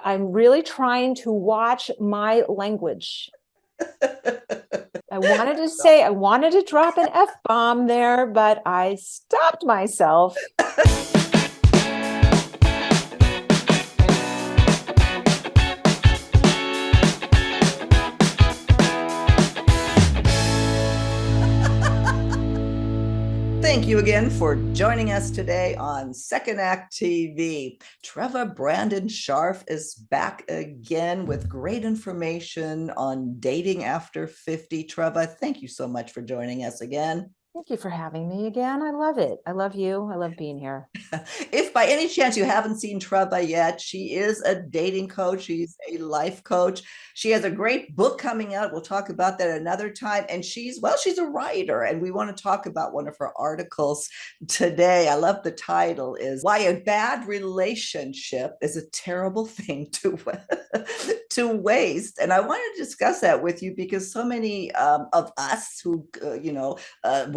I'm really trying to watch my language. I wanted to drop an F-bomb there, but I stopped myself. Thank you again for joining us today on Second Act TV. Treva Brandon Scharf is back again with great information on dating after 50. Treva, thank you so much for joining us again. Thank you for having me again. I love it. I love you. I love being here. If by any chance you haven't seen Treva yet, she is a dating coach. She's a life coach. She has a great book coming out. We'll talk about that another time. And she's a writer, and we want to talk about one of her articles today. I love the title is Why a Bad Relationship is a Terrible Thing to Waste. And I want to discuss that with you because so many of us who,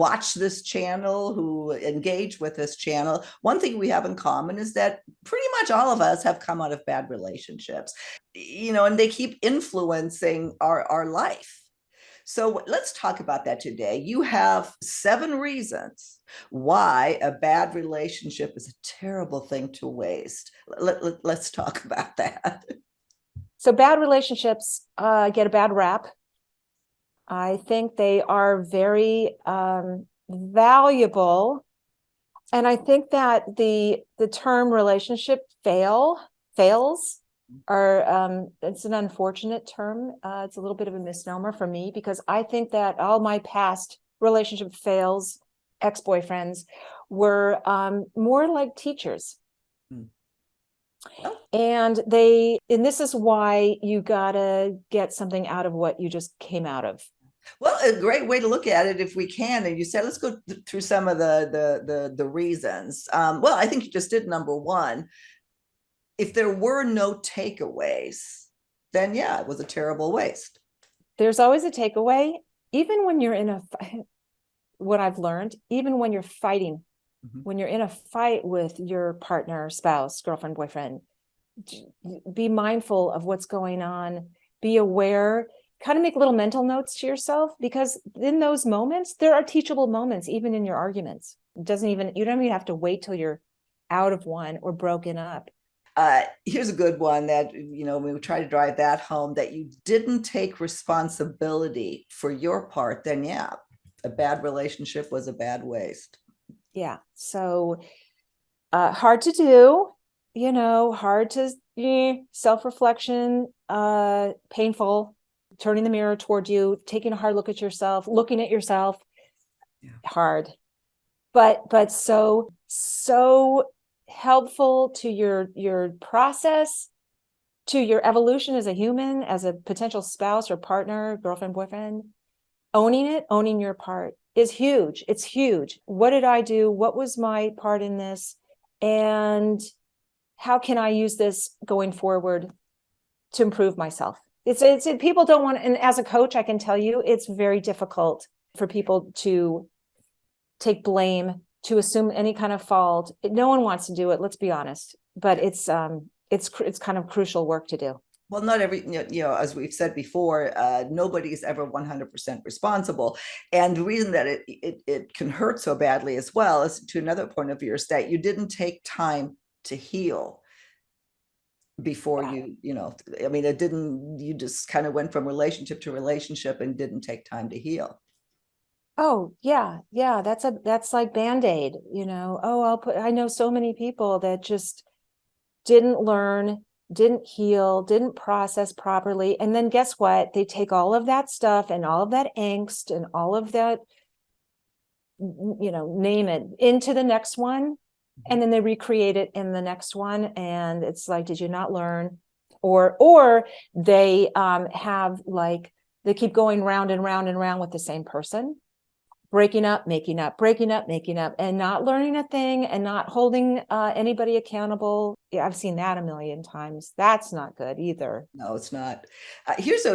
watch this channel, who engage with this channel, one thing we have in common is that pretty much all of us have come out of bad relationships, and they keep influencing our life. So let's talk about that today. You have 7 reasons why a bad relationship is a terrible thing to waste. Let's talk about that. So bad relationships get a bad rap. I think they are very valuable. And I think that the term relationship fails are it's an unfortunate term. It's a little bit of a misnomer for me because I think that all my past relationship fails, ex-boyfriends, were more like teachers. And this is why you gotta get something out of what you just came out of. Well, a great way to look at it, if we can, and you said, let's go through some of the reasons. Well, I think you just did number one. If there were no takeaways, then yeah, it was a terrible waste. There's always a takeaway, even when you're in a what I've learned, even when you're fighting, when you're in a fight with your partner, spouse, girlfriend, boyfriend, be mindful of what's going on, be aware, kind of make little mental notes to yourself, because in those moments, there are teachable moments, even in your arguments. You don't even have to wait till you're out of one or broken up. Here's a good one that, we try to drive that home, that you didn't take responsibility for your part, then yeah, a bad relationship was a bad waste. Yeah. So hard to do, hard to self-reflection, painful, turning the mirror toward you, taking a hard look at yourself, looking at yourself. Yeah. Hard, but so helpful to your process, to your evolution as a human, as a potential spouse or partner, girlfriend, boyfriend. Owning your part is huge. It's huge. What did I do? What was my part in this? And how can I use this going forward to improve myself? It's people don't want, and as a coach, I can tell you, it's very difficult for people to take blame, to assume any kind of fault. No one wants to do it, let's be honest, but it's kind of crucial work to do. Well, not every, as we've said before, nobody is ever 100% responsible. And the reason that it can hurt so badly as well is, to another point of yours, that you didn't take time to heal before you just kind of went from relationship to relationship and didn't take time to heal. Oh, yeah. That's like Band-Aid, I know so many people that just didn't learn, didn't heal, didn't process properly. And then guess what? They take all of that stuff and all of that angst and all of that, name it, into the next one. And then they recreate it in the next one. And it's like, did you not learn? Or they have they keep going round and round and round with the same person, breaking up, making up, breaking up, making up, and not learning a thing and not holding anybody accountable. Yeah, I've seen that a million times. That's not good either. No, it's not. Here's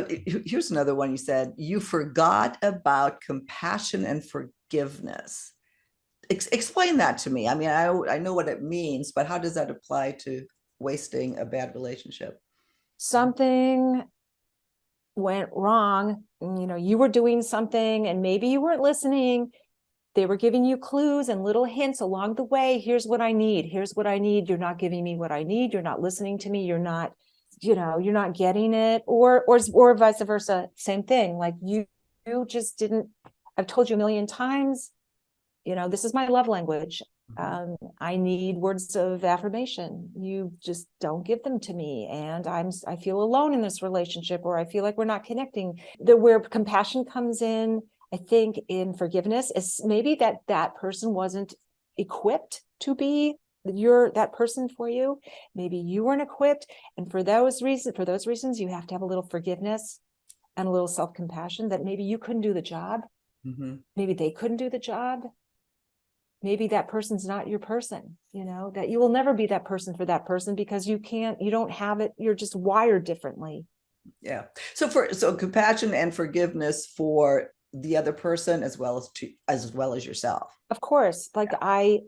another one. You said you forgot about compassion and forgiveness. Explain that to me. I mean, I know what it means, but how does that apply to wasting a bad relationship? something went wrong, you were doing something and maybe you weren't listening. They were giving you clues and little hints along the way. Here's what I need. Here's what I need. You're not giving me what I need. You're not listening to me. You're not, you're not getting it, or vice versa. Same thing. Like you just didn't, I've told you a million times, this is my love language. I need words of affirmation. You just don't give them to me. And I feel alone in this relationship, or I feel like we're not connecting. Where compassion comes in, I think, in forgiveness, is maybe that person wasn't equipped to be that person for you. Maybe you weren't equipped. And for those reasons, you have to have a little forgiveness and a little self-compassion that maybe you couldn't do the job. Mm-hmm. Maybe they couldn't do the job. Maybe that person's not your person, that you will never be that person for that person because you don't have it. You're just wired differently. Yeah. So compassion and forgiveness for the other person as well as yourself. Of course. Like I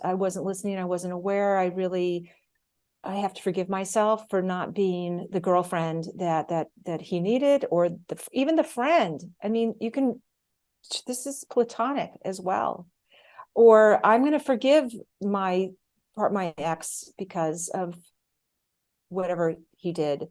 wasn't listening. I wasn't aware. I have to forgive myself for not being the girlfriend that he needed, or even the friend. I mean, this is platonic as well. Or I'm going to forgive my ex because of whatever he did,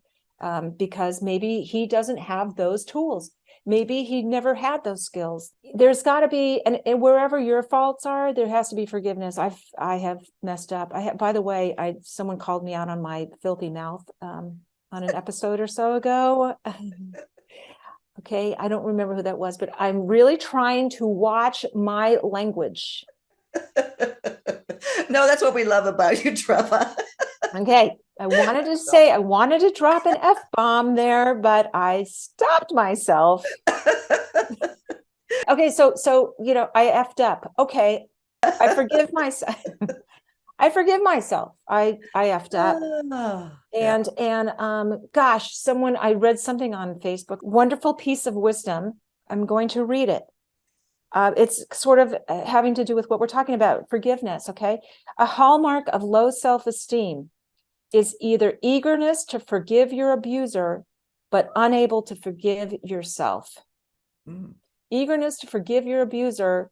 because maybe he doesn't have those tools. Maybe he never had those skills. There's got to be, and wherever your faults are, there has to be forgiveness. I have messed up. By the way, someone called me out on my filthy mouth on an episode or so ago. Okay, I don't remember who that was, but I'm really trying to watch my language. No, that's what we love about you, Treva. Okay, I wanted to drop an F-bomb there, but I stopped myself. Okay, so I effed up. Okay, I forgive myself. I forgive myself. I effed up. Gosh, I read something on Facebook, wonderful piece of wisdom. I'm going to read it. It's sort of having to do with what we're talking about, forgiveness, okay? A hallmark of low self-esteem is either eagerness to forgive your abuser, but unable to forgive yourself. Eagerness to forgive your abuser,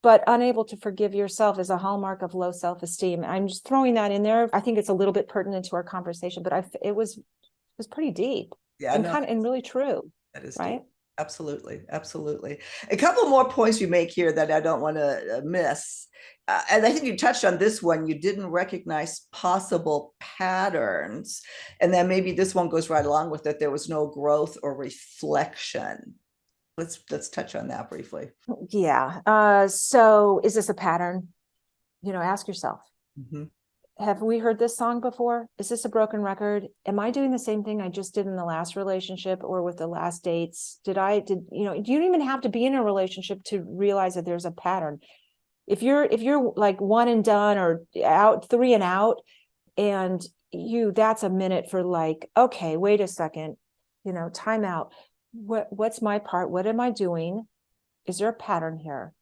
but unable to forgive yourself is a hallmark of low self-esteem. I'm just throwing that in there. I think it's a little bit pertinent to our conversation, but it was pretty deep. Yeah, and really true. That is right. Deep. Absolutely. Absolutely. A couple more points you make here that I don't want to miss. And I think you touched on this one. You didn't recognize possible patterns. And then maybe this one goes right along with it. There was no growth or reflection. Let's touch on that briefly. Yeah. So is this a pattern? Ask yourself. Mm-hmm. Have we heard this song before? Is this a broken record? Am I doing the same thing I just did in the last relationship or with the last dates? You don't even have to be in a relationship to realize that there's a pattern. If you're like one and done or out, three and out, and that's a minute for like, okay, wait a second, time out. What's my part? What am I doing? Is there a pattern here?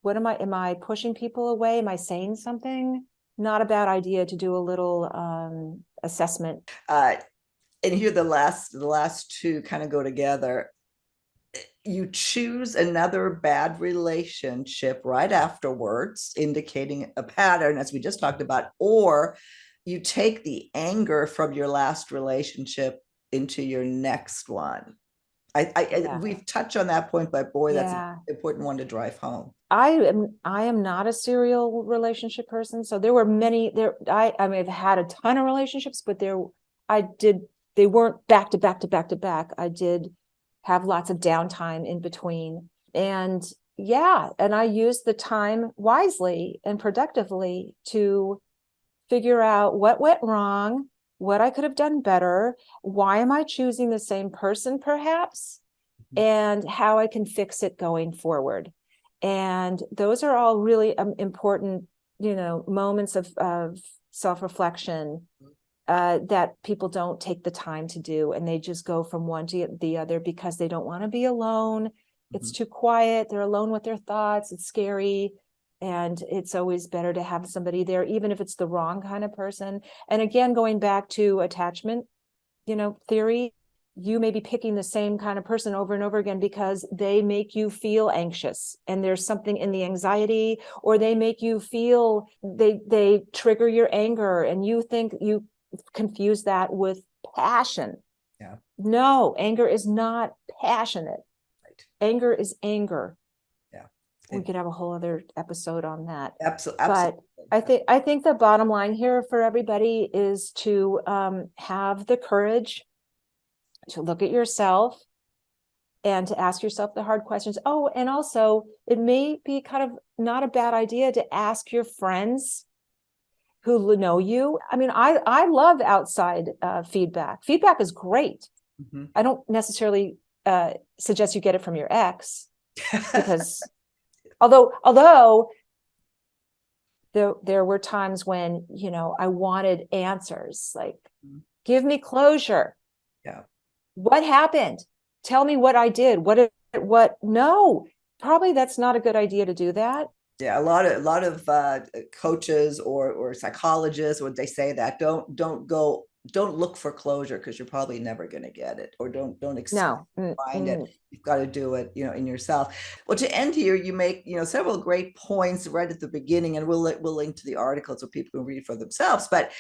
Am I pushing people away? Am I saying something? Not a bad idea to do a little assessment. And here the last two kind of go together. You choose another bad relationship right afterwards, indicating a pattern, as we just talked about, or you take the anger from your last relationship into your next one. We've touched on that point, but boy, that's an important one to drive home. I am not a serial relationship person. So there were many there. I've had a ton of relationships, but they weren't back to back to back to back. I did have lots of downtime in between. And I used the time wisely and productively to figure out what went wrong, what I could have done better, why am I choosing the same person perhaps, and how I can fix it going forward. And those are all really important, moments of self-reflection that people don't take the time to do. And they just go from one to the other because they don't want to be alone. It's too quiet. They're alone with their thoughts. It's scary. And it's always better to have somebody there, even if it's the wrong kind of person. And again, going back to attachment theory, you may be picking the same kind of person over and over again because they make you feel anxious and there's something in the anxiety, or they make you feel, they trigger your anger and you think you confuse that with passion. Yeah. No, anger is not passionate. Right. Anger is anger. Yeah. We could have a whole other episode on that. Absolutely. But I think the bottom line here for everybody is to have the courage to look at yourself and to ask yourself the hard questions. Oh, and also it may be kind of not a bad idea to ask your friends who know you. I mean, I love outside feedback. Feedback is great. Mm-hmm. I don't necessarily suggest you get it from your ex, because although there were times when, I wanted answers, like, give me closure. Yeah. What happened? Tell me what I did. No, probably that's not a good idea to do that. Yeah, a lot of coaches or psychologists, would they say that don't look for closure because you're probably never going to get it, or don't expect to find it. You've got to do it, in yourself. Well, to end here, you make several great points right at the beginning, and we'll link to the article so people can read for themselves. But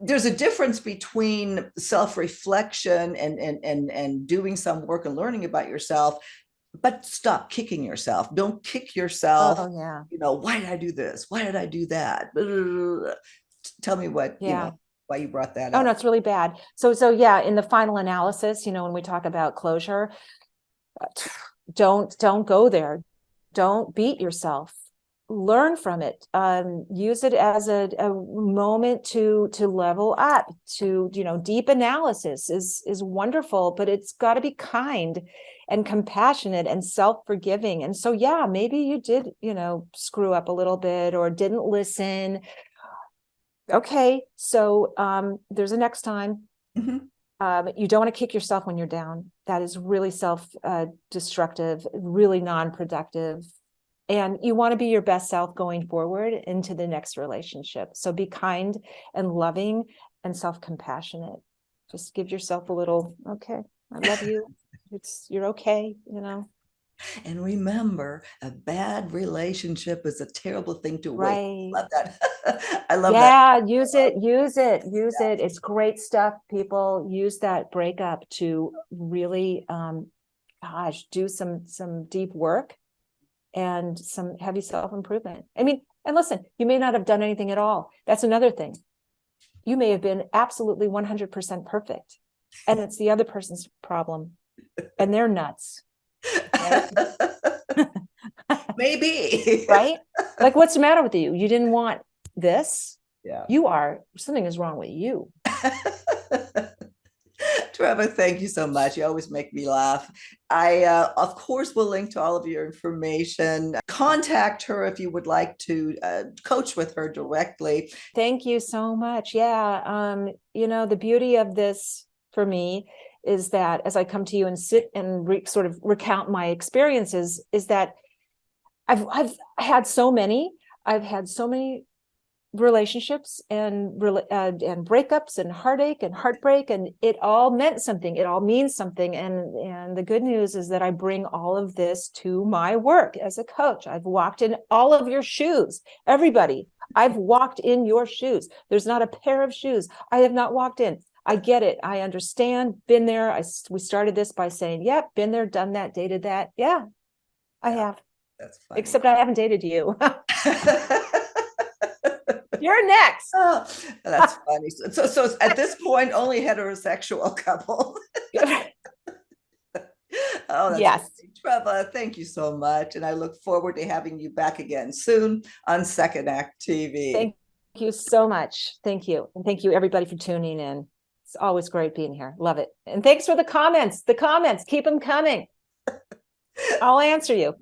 there's a difference between self-reflection and doing some work and learning about yourself, but stop kicking yourself. Don't kick yourself. Oh, yeah. Why did I do this? Why did I do that? Tell me what, why you brought that up. Oh, no, it's really bad. So yeah, in the final analysis, when we talk about closure, don't go there. Don't beat yourself. Learn from it. Use it as a moment to level up, to, deep analysis is wonderful, but it's got to be kind and compassionate and self-forgiving. And so, yeah, maybe you did, screw up a little bit or didn't listen. Okay. So, there's a next time. Mm-hmm. You don't want to kick yourself when you're down. That is really self-destructive, really non-productive. And you want to be your best self going forward into the next relationship. So be kind and loving and self-compassionate. Just give yourself a little, okay, I love you. You're okay, And remember, a bad relationship is a terrible thing to wait. Right. Love that. I love that. Yeah, use it. It's great stuff. People use that breakup to really, do some deep work and some heavy self-improvement. I mean, and listen, you may not have done anything at all. That's another thing. You may have been absolutely 100% perfect, and it's the other person's problem, and they're nuts. Right? Maybe. Right? Like, what's the matter with you? You didn't want this. Yeah. Something is wrong with you. Treva, thank you so much. You always make me laugh. I, of course, will link to all of your information. Contact her if you would like to coach with her directly. Thank you so much. Yeah. The beauty of this for me is that as I come to you and sit and sort of recount my experiences, is that I've had so many relationships and breakups and heartache and heartbreak, and it all meant something. It all means something. And the good news is that I bring all of this to my work as a coach. I've walked in all of your shoes. Everybody, I've walked in your shoes. There's not a pair of shoes I have not walked in. I get it. I understand. Been there. We started this by saying, yep, been there, done that, dated that. Yeah, I have. That's funny. Except I haven't dated you. You're next. Oh, that's funny. So at this point, only heterosexual couple. Oh, that's yes. Great. Treva, thank you so much. And I look forward to having you back again soon on Second Act TV. Thank you so much. Thank you. And thank you everybody for tuning in. It's always great being here. Love it. And thanks for the comments. Keep them coming. I'll answer you.